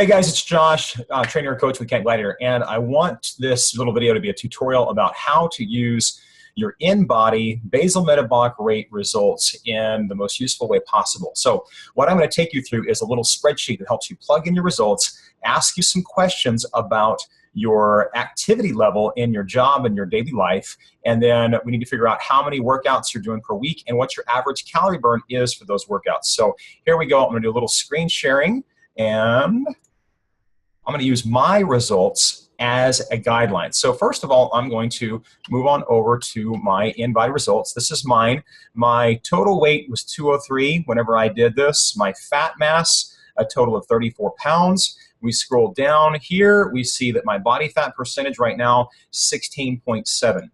Hey guys, it's Josh, trainer and coach with Camp Gladiator, and I want this little video to be a tutorial about how to use your in-body basal metabolic rate results in the most useful way possible. So what I'm going to take you through is a little spreadsheet that helps you plug in your results, ask you some questions about your activity level in your job and your daily life, and then we need to figure out how many workouts you're doing per week and what your average calorie burn is for those workouts. So here we go. I'm going to do a little screen sharing, and I'm going to use my results as a guideline. So first of all, I'm going to move on over to my in-body results. This is mine. My total weight was 203 whenever I did this. My fat mass, a total of 34 pounds. We scroll down here, we see that my body fat percentage right now, 16.7.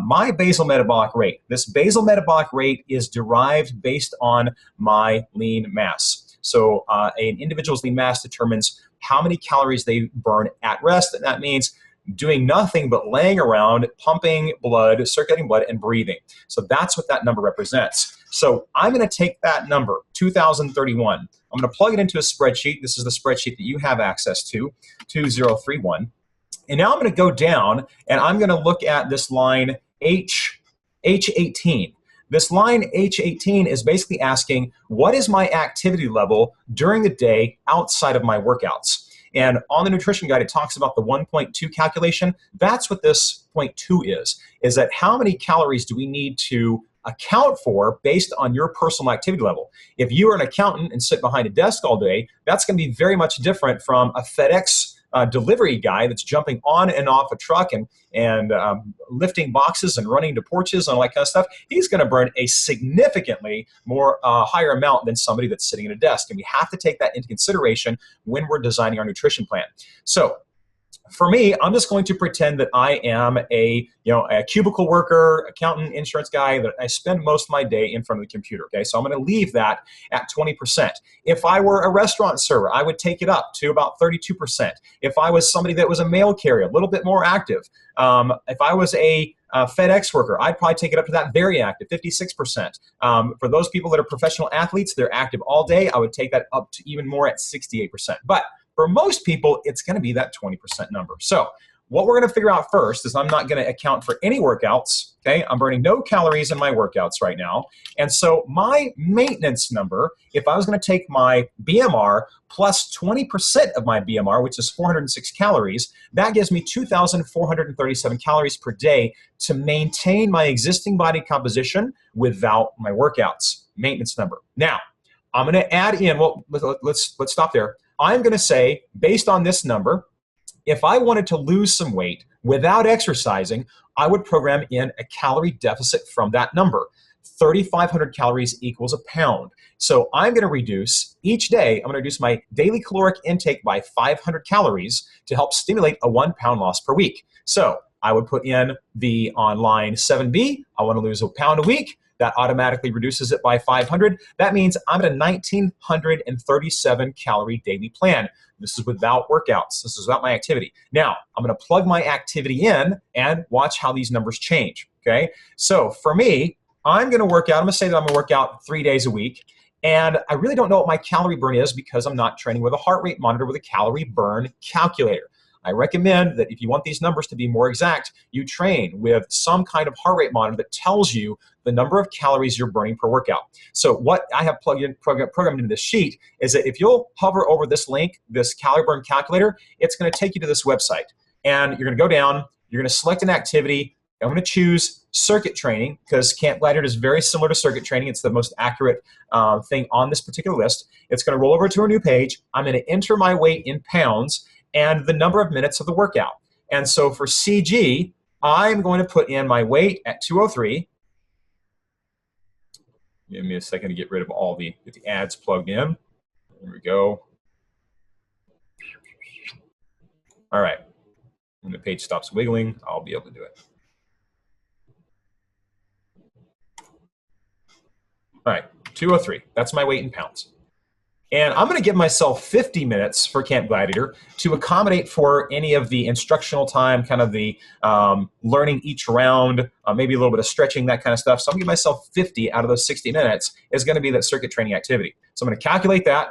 My basal metabolic rate. This basal metabolic rate is derived based on my lean mass. So an individual's lean mass determines how many calories they burn at rest, and that means doing nothing but laying around, pumping blood, circulating blood, and breathing. So that's what that number represents. So I'm going to take that number, 2031. I'm going to plug it into a spreadsheet. This is the spreadsheet that you have access to, 2031. And now I'm going to go down, and I'm going to look at this line H18. This line H18 is basically asking, what is my activity level during the day outside of my workouts? And on the nutrition guide, it talks about the 1.2 calculation. That's what this 0.2 is that how many calories do we need to account for based on your personal activity level. If you are an accountant and sit behind a desk all day, that's going to be very much different from a FedEx delivery guy that's jumping on and off a truck and lifting boxes and running to porches and all that kind of stuff. He's going to burn a significantly more higher amount than somebody that's sitting at a desk. And we have to take that into consideration when we're designing our nutrition plan. So for me, I'm just going to pretend that I am a cubicle worker, accountant, insurance guy, that I spend most of my day in front of the computer. Okay, so I'm going to leave that at 20%. If I were a restaurant server, I would take it up to about 32%. If I was somebody that was a mail carrier, a little bit more active. If I was a FedEx worker, I'd probably take it up to that very active, 56%. For those people that are professional athletes, they're active all day, I would take that up to even more at 68%. But for most people, it's going to be that 20% number. So what we're going to figure out first is I'm not going to account for any workouts. Okay, I'm burning no calories in my workouts right now. And so my maintenance number, if I was going to take my BMR plus 20% of my BMR, which is 406 calories, that gives me 2,437 calories per day to maintain my existing body composition without my workouts. Maintenance number. Now, I'm going to add in, well, let's stop there. I'm going to say, based on this number, if I wanted to lose some weight without exercising, I would program in a calorie deficit from that number. 3,500 calories equals a pound. So I'm going to reduce, each day, I'm going to reduce my daily caloric intake by 500 calories to help stimulate a 1 pound loss per week. So I would put in the on line 7B, I want to lose a pound a week. That automatically reduces it by 500. That means I'm at a 1,937 calorie daily plan. This is without workouts. This is without my activity. Now, I'm going to plug my activity in and watch how these numbers change. Okay. So for me, I'm going to work out. I'm going to say that I'm going to work out 3 days a week. And I really don't know what my calorie burn is because I'm not training with a heart rate monitor with a calorie burn calculator. I recommend that if you want these numbers to be more exact, you train with some kind of heart rate monitor that tells you the number of calories you're burning per workout. So what I have programmed into this sheet is that if you'll hover over this link, this calorie burn calculator, it's going to take you to this website. And you're going to go down, you're going to select an activity. I'm going to choose circuit training because Camp Gladiator is very similar to circuit training. It's the most accurate thing on this particular list. It's going to roll over to a new page. I'm going to enter my weight in pounds and the number of minutes of the workout. And so for CG, I'm going to put in my weight at 203. Give me a second to get rid of all the ads plugged in. There we go. All right. When the page stops wiggling, I'll be able to do it. All right, 203. That's my weight in pounds. And I'm going to give myself 50 minutes for Camp Gladiator to accommodate for any of the instructional time, kind of the learning each round, maybe a little bit of stretching, that kind of stuff. So I'm going to give myself 50 out of those 60 minutes is going to be that circuit training activity. So I'm going to calculate that.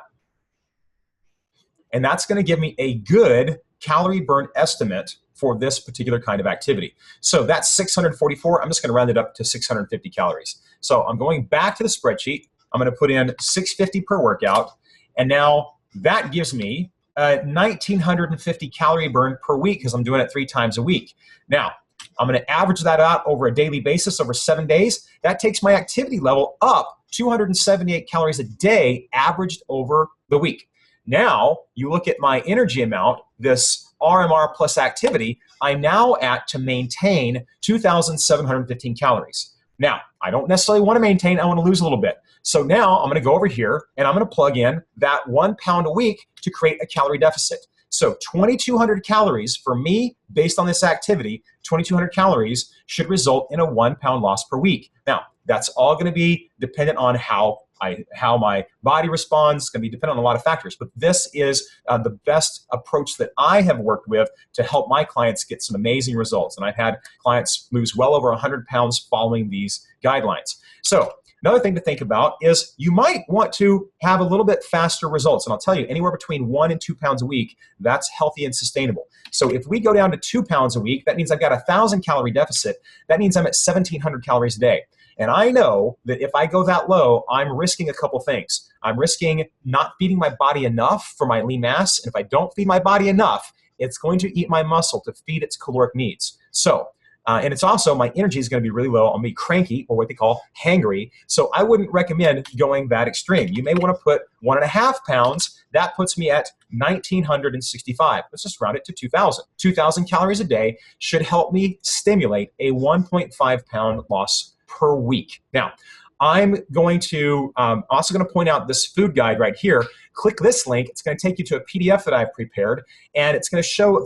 And that's going to give me a good calorie burn estimate for this particular kind of activity. So that's 644. I'm just going to round it up to 650 calories. So I'm going back to the spreadsheet. I'm going to put in 650 per workout. And now that gives me 1,950 calorie burn per week because I'm doing it 3 times a week. Now, I'm going to average that out over a daily basis over 7 days. That takes my activity level up 278 calories a day averaged over the week. Now, you look at my energy amount, this RMR plus activity, I'm now at to maintain 2,715 calories. Now, I don't necessarily want to maintain, I want to lose a little bit. So now I'm going to go over here and I'm going to plug in that 1 pound a week to create a calorie deficit. So 2,200 calories for me based on this activity, 2,200 calories should result in a 1 pound loss per week. Now, that's all going to be dependent on how my body responds. It's going to be dependent on a lot of factors. But this is the best approach that I have worked with to help my clients get some amazing results. And I've had clients lose well over 100 pounds following these guidelines. So another thing to think about is you might want to have a little bit faster results. And I'll tell you, anywhere between 1 and 2 pounds a week, that's healthy and sustainable. So if we go down to 2 pounds a week, that means I've got a 1,000 calorie deficit. That means I'm at 1,700 calories a day. And I know that if I go that low, I'm risking a couple things. I'm risking not feeding my body enough for my lean mass. And if I don't feed my body enough, it's going to eat my muscle to feed its caloric needs. So, and it's also, my energy is going to be really low. I'll be cranky, or what they call hangry. So I wouldn't recommend going that extreme. You may want to put 1.5 pounds. That puts me at 1,965. Let's just round it to 2,000. 2,000 calories a day should help me stimulate a 1.5 pound loss per week. Now, I'm going to also going to point out this food guide right here. Click this link. It's going to take you to a PDF that I've prepared, and it's going to show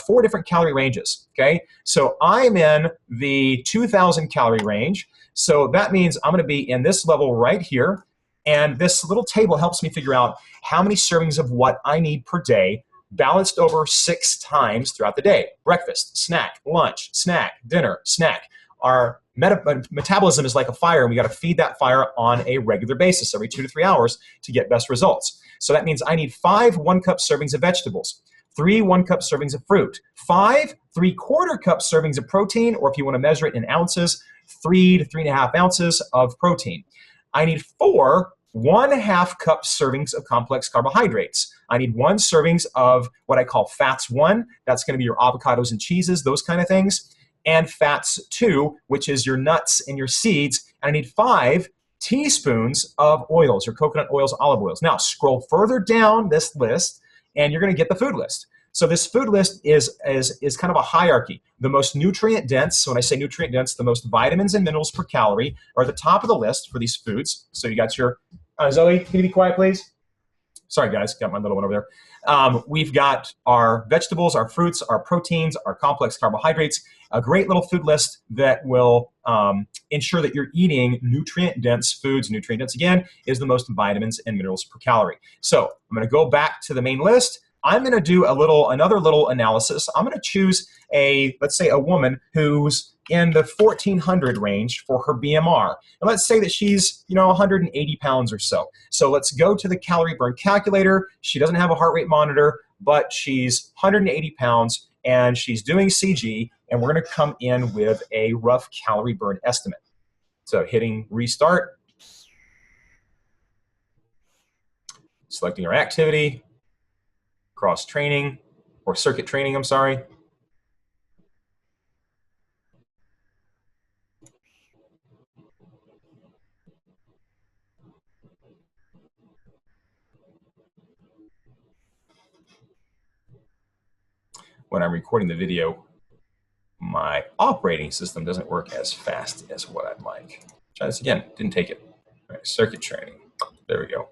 4 different calorie ranges. Okay, so I'm in the 2,000 calorie range. So that means I'm going to be in this level right here, and this little table helps me figure out how many servings of what I need per day, balanced over 6 times throughout the day: breakfast, snack, lunch, snack, dinner, snack. Our metabolism is like a fire, and we got to feed that fire on a regular basis every 2 to 3 hours to get best results. So that means I need 5 1-cup servings of vegetables, 3 1-cup servings of fruit, 5 3/4 cup servings of protein, or if you want to measure it in ounces, 3 to 3.5 ounces of protein. I need 4 1/2 cup servings of complex carbohydrates. I need 1 servings of what I call fats 1. That's going to be your avocados and cheeses, those kind of things. And fats 2, which is your nuts and your seeds. And I need 5 teaspoons of oils, your coconut oils, olive oils. Now, scroll further down this list, and you're going to get the food list. So this food list is kind of a hierarchy. The most nutrient dense, so when I say nutrient dense, the most vitamins and minerals per calorie are at the top of the list for these foods. So you got your, Zoe, can you be quiet, please? Sorry, guys, got my little one over there. We've got our vegetables, our fruits, our proteins, our complex carbohydrates, a great little food list that will ensure that you're eating nutrient-dense foods. Nutrient-dense, again, is the most vitamins and minerals per calorie. So I'm going to go back to the main list. I'm going to do another little analysis. I'm going to choose let's say a woman who's in the 1,400 range for her BMR. And let's say that she's, 180 pounds or so. So let's go to the calorie burn calculator. She doesn't have a heart rate monitor, but she's 180 pounds and she's doing CG, and we're going to come in with a rough calorie burn estimate. So hitting restart, selecting our activity, cross training, or circuit training, I'm sorry. When I'm recording the video, my operating system doesn't work as fast as what I'd like. Try this again, didn't take it. All right, circuit training, there we go.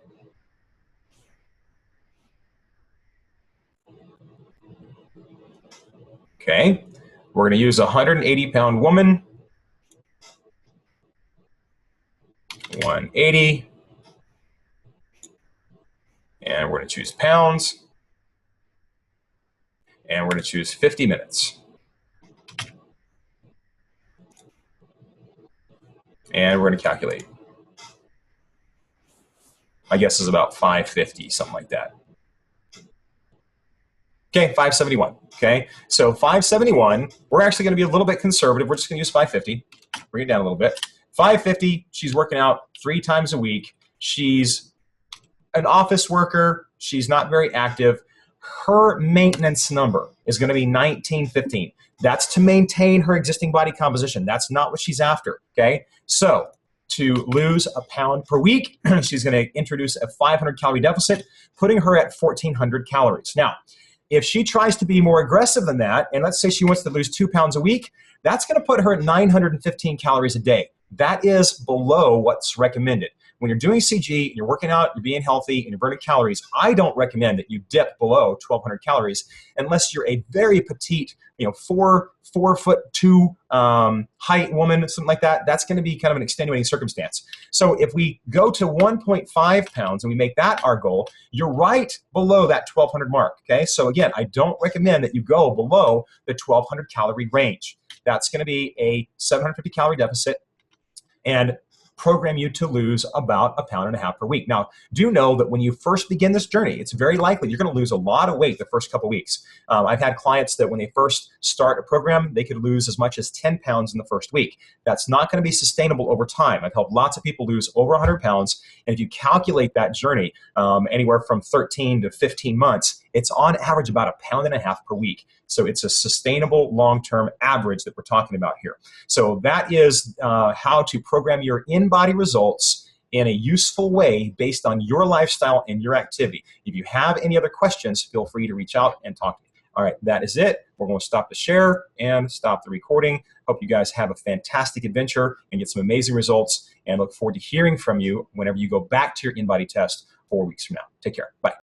Okay, we're gonna use a 180-pound woman, 180, and we're gonna choose pounds, and we're gonna choose 50 minutes. And we're gonna calculate. My guess is about 550, something like that. Okay, 571. Okay, so 571, we're actually going to be a little bit conservative. We're just going to use 550. Bring it down a little bit. 550, she's working out 3 times a week. She's an office worker. She's not very active. Her maintenance number is going to be 1915. That's to maintain her existing body composition. That's not what she's after, okay? So to lose a pound per week, she's going to introduce a 500 calorie deficit, putting her at 1,400 calories. Now, if she tries to be more aggressive than that, and let's say she wants to lose 2 pounds a week, that's going to put her at 915 calories a day. That is below what's recommended. When you're doing CG, you're working out, you're being healthy, and you're burning calories, I don't recommend that you dip below 1,200 calories unless you're a very petite, 4'2" height woman, something like that. That's going to be kind of an extenuating circumstance. So if we go to 1.5 pounds and we make that our goal, you're right below that 1,200 mark. Okay. So again, I don't recommend that you go below the 1,200 calorie range. That's going to be a 750 calorie deficit and program you to lose about 1.5 pounds per week. Now, do know that when you first begin this journey, it's very likely you're going to lose a lot of weight the first couple weeks. I've had clients that when they first start a program, they could lose as much as 10 pounds in the first week. That's not going to be sustainable over time. I've helped lots of people lose over 100 pounds. And if you calculate that journey anywhere from 13 to 15 months, it's on average about 1.5 pounds per week. So it's a sustainable long-term average that we're talking about here. So that is how to program your in-body results in a useful way based on your lifestyle and your activity. If you have any other questions, feel free to reach out and talk to me. All right, that is it. We're going to stop the share and stop the recording. Hope you guys have a fantastic adventure and get some amazing results, and look forward to hearing from you whenever you go back to your in-body test 4 weeks from now. Take care. Bye.